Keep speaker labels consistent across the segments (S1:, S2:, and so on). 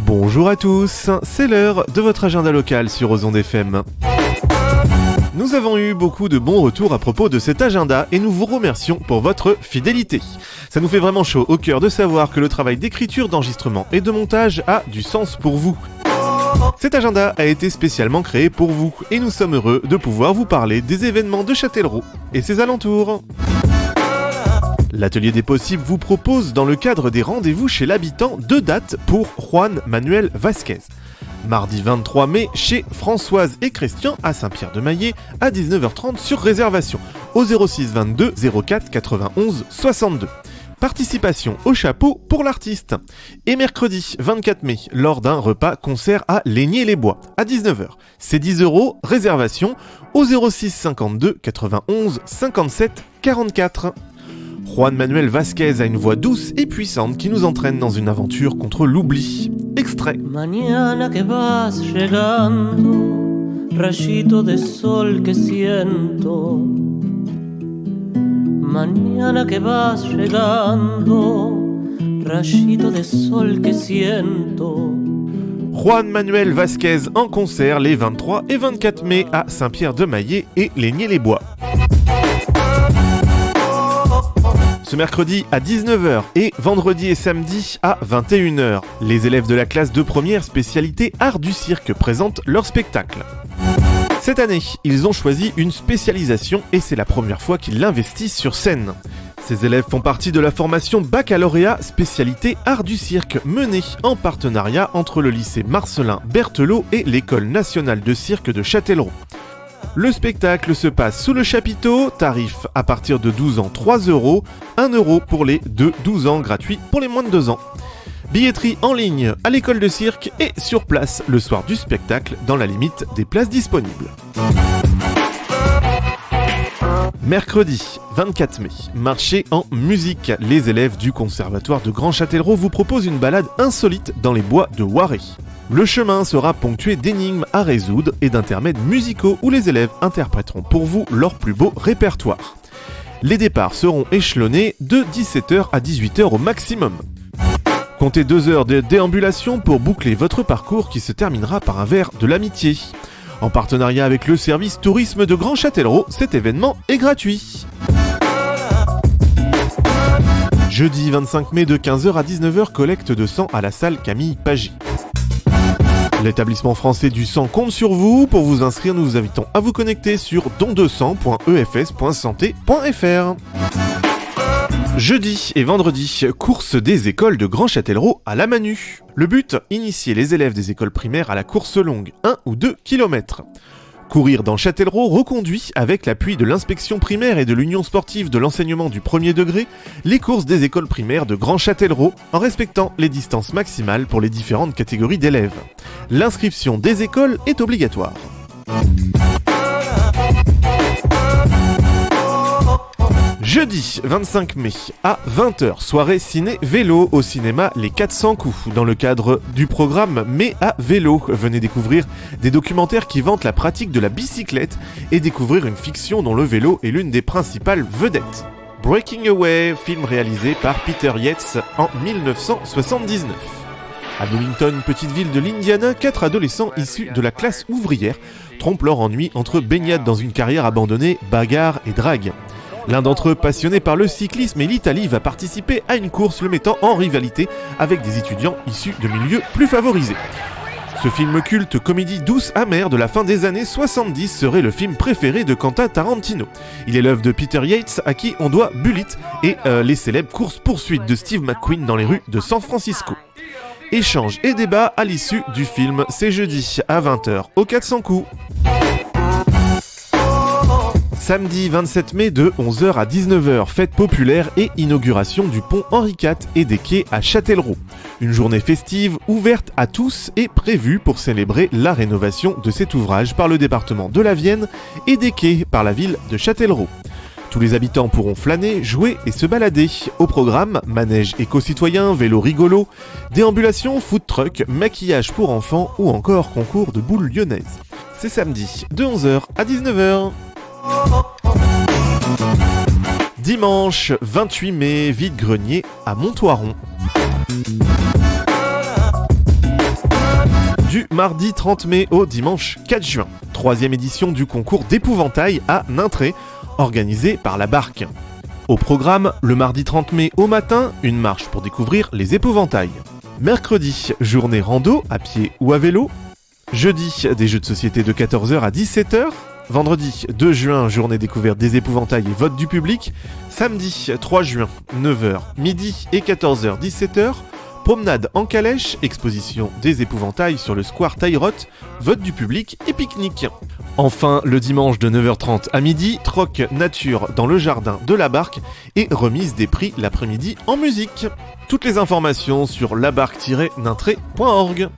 S1: Bonjour à tous, c'est l'heure de votre agenda local sur Ozon FM. Nous avons eu beaucoup de bons retours à propos de cet agenda et nous vous remercions pour votre fidélité. Ça nous fait vraiment chaud au cœur de savoir que le travail d'écriture, d'enregistrement et de montage a du sens pour vous. Cet agenda a été spécialement créé pour vous et nous sommes heureux de pouvoir vous parler des événements de Châtellerault et ses alentours. L'Atelier des Possibles vous propose, dans le cadre des rendez-vous chez l'habitant, 2 dates pour Juan Manuel Vázquez. Mardi 23 mai, chez Françoise et Christian à Saint-Pierre-de-Maillé, à 19h30 sur réservation, au 06 22 04 91 62. Participation au chapeau pour l'artiste. Et mercredi 24 mai, lors d'un repas-concert à Laigné-les-Bois, à 19h. C'est 10 €, réservation, au 06 52 91 57 44. Juan Manuel Vázquez a une voix douce et puissante qui nous entraîne dans une aventure contre l'oubli. Extrait.
S2: Mañana que vas llegando, rayito de sol que siento. Mañana que vas llegando, rayito de sol que siento.
S1: Juan Manuel Vázquez en concert les 23 et 24 mai à Saint-Pierre-de-Maillé et Laigné-les-Bois. Ce mercredi à 19h et vendredi et samedi à 21h, les élèves de la classe de première spécialité Art du cirque présentent leur spectacle. Cette année, ils ont choisi une spécialisation et c'est la première fois qu'ils l'investissent sur scène. Ces élèves font partie de la formation baccalauréat spécialité Art du cirque menée en partenariat entre le lycée Marcellin Berthelot et l'école nationale de cirque de Châtellerault. Le spectacle se passe sous le chapiteau, tarif à partir de 12 ans 3 €, 1 € pour les 2-12 ans, gratuit pour les moins de 2 ans. Billetterie en ligne à l'école de cirque et sur place le soir du spectacle dans la limite des places disponibles. Mercredi 24 mai, marché en musique. Les élèves du conservatoire de Grand Châtellerault vous proposent une balade insolite dans les bois de Waret. Le chemin sera ponctué d'énigmes à résoudre et d'intermèdes musicaux où les élèves interpréteront pour vous leur plus beau répertoire. Les départs seront échelonnés de 17h à 18h au maximum. Comptez 2 heures de déambulation pour boucler votre parcours qui se terminera par un verre de l'amitié. En partenariat avec le service tourisme de Grand Châtellerault, cet événement est gratuit. Jeudi 25 mai de 15h à 19h, collecte de sang à la salle Camille Pagy. L'établissement français du sang compte sur vous. Pour vous inscrire, nous vous invitons à vous connecter sur don200.efs.santé.fr. Jeudi et vendredi, course des écoles de Grand Châtellerault à la Manu. Le but, initier les élèves des écoles primaires à la course longue, 1 ou 2 km. Courir dans Châtellerault reconduit, avec l'appui de l'inspection primaire et de l'Union sportive de l'enseignement du premier degré, les courses des écoles primaires de Grand Châtellerault, en respectant les distances maximales pour les différentes catégories d'élèves. L'inscription des écoles est obligatoire. Jeudi 25 mai à 20h, soirée ciné-vélo au cinéma Les 400 coups. Dans le cadre du programme Mais à vélo, venez découvrir des documentaires qui vantent la pratique de la bicyclette et découvrir une fiction dont le vélo est l'une des principales vedettes. Breaking Away, film réalisé par Peter Yates en 1979. À Bloomington, petite ville de l'Indiana, 4 adolescents issus de la classe ouvrière trompent leur ennui entre baignade dans une carrière abandonnée, bagarre et drague. L'un d'entre eux, passionné par le cyclisme et l'Italie, va participer à une course le mettant en rivalité avec des étudiants issus de milieux plus favorisés. Ce film culte, comédie douce amère de la fin des années 70, serait le film préféré de Quentin Tarantino. Il est l'œuvre de Peter Yates, à qui on doit Bullitt et les célèbres courses-poursuites de Steve McQueen dans les rues de San Francisco. Échange et débat à l'issue du film, c'est jeudi à 20h au 400 coups. Samedi 27 mai de 11h à 19h, fête populaire et inauguration du pont Henri IV et des quais à Châtellerault. Une journée festive ouverte à tous est prévue pour célébrer la rénovation de cet ouvrage par le département de la Vienne et des quais par la ville de Châtellerault. Tous les habitants pourront flâner, jouer et se balader. Au programme, manège éco-citoyen, vélo rigolo, déambulation, food truck, maquillage pour enfants ou encore concours de boules lyonnaises. C'est samedi de 11h à 19h. Dimanche 28 mai, vide-grenier à Monthoiron. du mardi 30 mai au dimanche 4 juin. 3e édition du concours d'épouvantail à Nintré, organisé par la Barque. Au programme, le mardi 30 mai au matin, une marche pour découvrir les épouvantails. Mercredi, journée rando, à pied ou à vélo. Jeudi, des jeux de société de 14h à 17h. Vendredi 2 juin, journée découverte des épouvantails et vote du public. Samedi 3 juin, 9h, midi et 14h, 17h. Promenade en calèche, exposition des épouvantails sur le square Taillerotte, vote du public et pique-nique. Enfin, le dimanche de 9h30 à midi, troc nature dans le jardin de la Barque et remise des prix l'après-midi en musique. Toutes les informations sur labarque-nintré.org.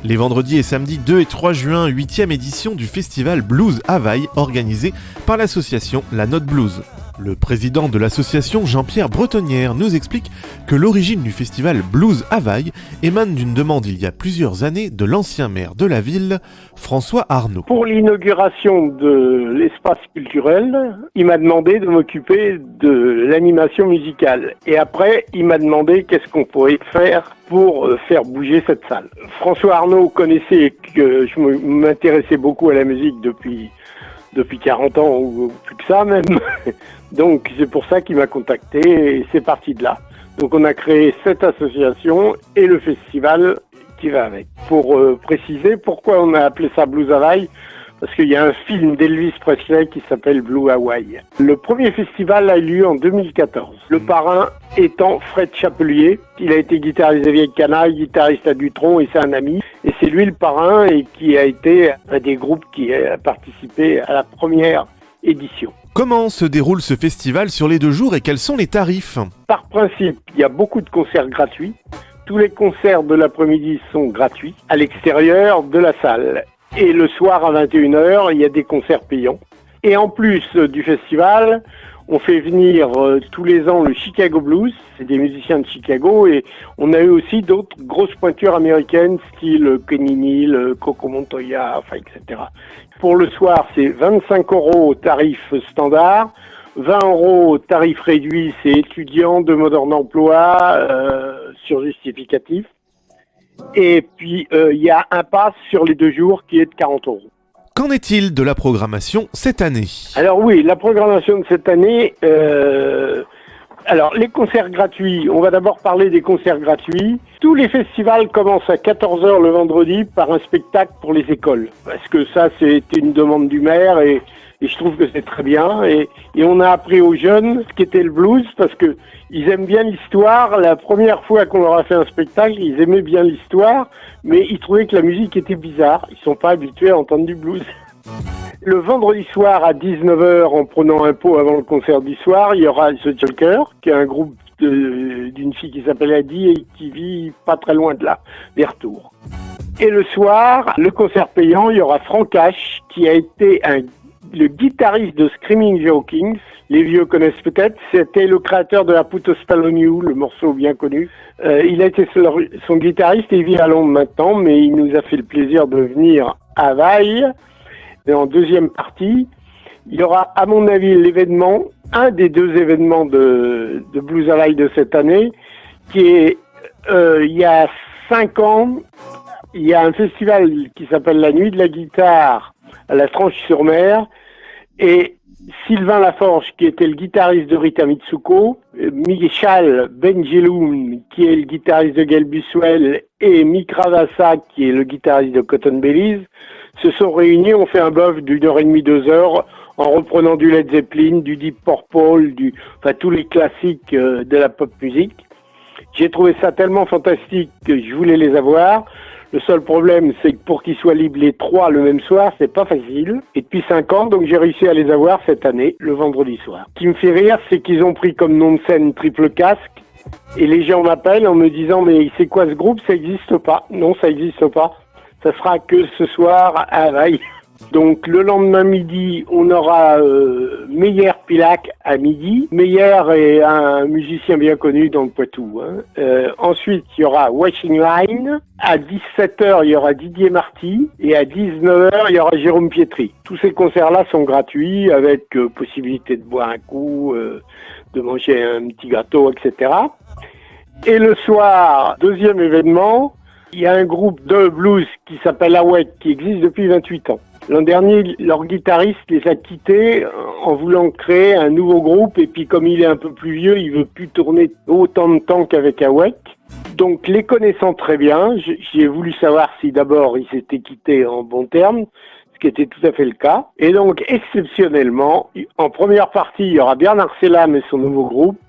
S1: Les vendredis et samedis 2 et 3 juin, 8e édition du festival Blues Havaï organisé par l'association La Note Blues. Le président de l'association, Jean-Pierre Bretonnière, nous explique que l'origine du festival Blues Havaï émane d'une demande il y a plusieurs années de l'ancien maire de la ville, François Arnaud.
S3: Pour l'inauguration de l'espace culturel, il m'a demandé de m'occuper de l'animation musicale. Et après, il m'a demandé qu'est-ce qu'on pourrait faire pour faire bouger cette salle. François Arnaud connaissait que je m'intéressais beaucoup à la musique depuis 40 ans ou plus que ça même. Donc c'est pour ça qu'il m'a contacté et c'est parti de là. Donc on a créé cette association et le festival qui va avec. Pour préciser pourquoi on a appelé ça Blues Hawaii, parce qu'il y a un film d'Elvis Presley qui s'appelle Blue Hawaii. Le premier festival a eu lieu en 2014. Le parrain étant Fred Chapelier. Il a été guitariste des Vieilles Canailles, guitariste à Dutronc et c'est un ami. Et c'est lui le parrain et qui a été un des groupes qui a participé à la première édition.
S1: Comment se déroule ce festival sur les 2 jours et quels sont les tarifs ?
S3: Par principe, il y a beaucoup de concerts gratuits. Tous les concerts de l'après-midi sont gratuits à l'extérieur de la salle. Et le soir à 21h, il y a des concerts payants. Et en plus du festival, on fait venir tous les ans le Chicago Blues, c'est des musiciens de Chicago, et on a eu aussi d'autres grosses pointures américaines, style Kenny Neal, Coco Montoya, enfin, etc. Pour le soir, c'est 25 € au tarif standard, 20 € au tarif réduit, c'est étudiant, demandeur d'emploi, sur justificatif. Et puis, il y a un pass sur les 2 jours qui est de 40 €.
S1: Qu'en est-il de la programmation cette année ?
S3: Alors oui, la programmation de cette année, alors les concerts gratuits, on va d'abord parler des concerts gratuits. Tous les festivals commencent à 14h le vendredi par un spectacle pour les écoles. Parce que ça, c'était une demande du maire et je trouve que c'est très bien. Et on a appris aux jeunes ce qu'était le blues parce que ils aiment bien l'histoire. La première fois qu'on leur a fait un spectacle, ils aimaient bien l'histoire, mais ils trouvaient que la musique était bizarre. Ils sont pas habitués à entendre du blues. Le vendredi soir à 19h, en prenant un pot avant le concert du soir, il y aura The Joker, qui est un groupe d'une fille qui s'appelle Adi et qui vit pas très loin de là, vers Tours. Et le soir, le concert payant, il y aura Frank Ash, qui a été le guitariste de Screaming Joe Kings. Les vieux connaissent peut-être. C'était le créateur de la Put a Spell on You, le morceau bien connu. Il a été son guitariste et il vit à Londres maintenant, mais il nous a fait le plaisir de venir à Havaï. Et en deuxième partie, il y aura, à mon avis, l'événement, un des 2 événements de Blues Havaï de cette année, qui est, il y a 5 ans, il y a un festival qui s'appelle la Nuit de la guitare à la Tranche-sur-Mer, et Sylvain Laforge, qui était le guitariste de Rita Mitsuko, Michal Benjeloun, qui est le guitariste de Gail Buswell, et Mick Ravassa, qui est le guitariste de Cotton Bellies, se sont réunis, ont fait un bœuf d'1h30, 2 heures, en reprenant du Led Zeppelin, du Deep Purple, enfin tous les classiques de la pop musique. J'ai trouvé ça tellement fantastique que je voulais les avoir. Le seul problème, c'est que pour qu'ils soient libres les 3 le même soir, c'est pas facile. Et depuis 5 ans, donc j'ai réussi à les avoir cette année, le vendredi soir. Ce qui me fait rire, c'est qu'ils ont pris comme nom de scène Triple Casque. Et les gens m'appellent en me disant, mais c'est quoi ce groupe? Ça n'existe pas. Non, ça n'existe pas. Ça sera que ce soir à Havaï. Donc le lendemain midi, on aura Meyer Pilac à midi. Meyer est un musicien bien connu dans le Poitou. Ensuite, il y aura Washing Line. À 17h, il y aura Didier Marty. Et à 19h, il y aura Jérôme Pietri. Tous ces concerts-là sont gratuits avec possibilité de boire un coup, de manger un petit gâteau, etc. Et le soir, deuxième événement, il y a un groupe de blues qui s'appelle Awake, qui existe depuis 28 ans. L'an dernier, leur guitariste les a quittés en voulant créer un nouveau groupe, et puis comme il est un peu plus vieux, il veut plus tourner autant de temps qu'avec Awake. Donc les connaissant très bien, j'ai voulu savoir si d'abord ils s'étaient quittés en bons termes, ce qui était tout à fait le cas. Et donc exceptionnellement, en première partie, il y aura Bernard Sellam et son nouveau groupe,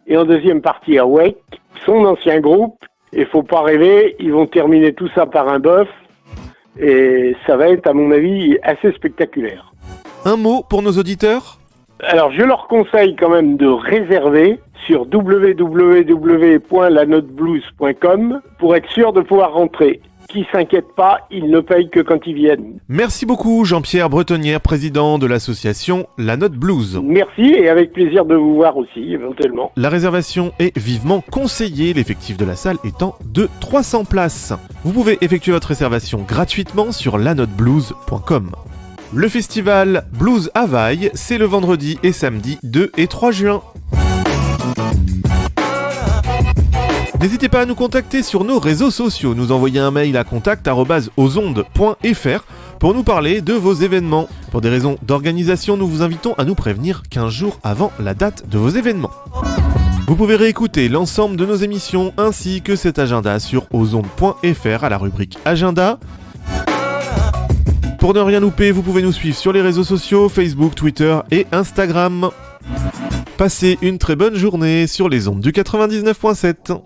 S3: et en deuxième partie, Awake, son ancien groupe. Et faut pas rêver, ils vont terminer tout ça par un bœuf. Et ça va être, à mon avis, assez spectaculaire.
S1: Un mot pour nos auditeurs ?
S3: Alors, je leur conseille quand même de réserver sur www.lanoteblues.com pour être sûr de pouvoir rentrer. Qui s'inquiète pas, ils ne payent que quand ils viennent.
S1: Merci beaucoup Jean-Pierre Bretonnière, président de l'association La Note Blues.
S3: Merci et avec plaisir de vous voir aussi, éventuellement.
S1: La réservation est vivement conseillée, l'effectif de la salle étant de 300 places. Vous pouvez effectuer votre réservation gratuitement sur lanoteblues.com. Le festival Blues Havaï, c'est le vendredi et samedi 2 et 3 juin. N'hésitez pas à nous contacter sur nos réseaux sociaux, nous envoyer un mail à contact@ozondes.fr pour nous parler de vos événements. Pour des raisons d'organisation, nous vous invitons à nous prévenir 15 jours avant la date de vos événements. Vous pouvez réécouter l'ensemble de nos émissions ainsi que cet agenda sur ozondes.fr à la rubrique Agenda. Pour ne rien louper, vous pouvez nous suivre sur les réseaux sociaux, Facebook, Twitter et Instagram. Passez une très bonne journée sur les ondes du 99.7.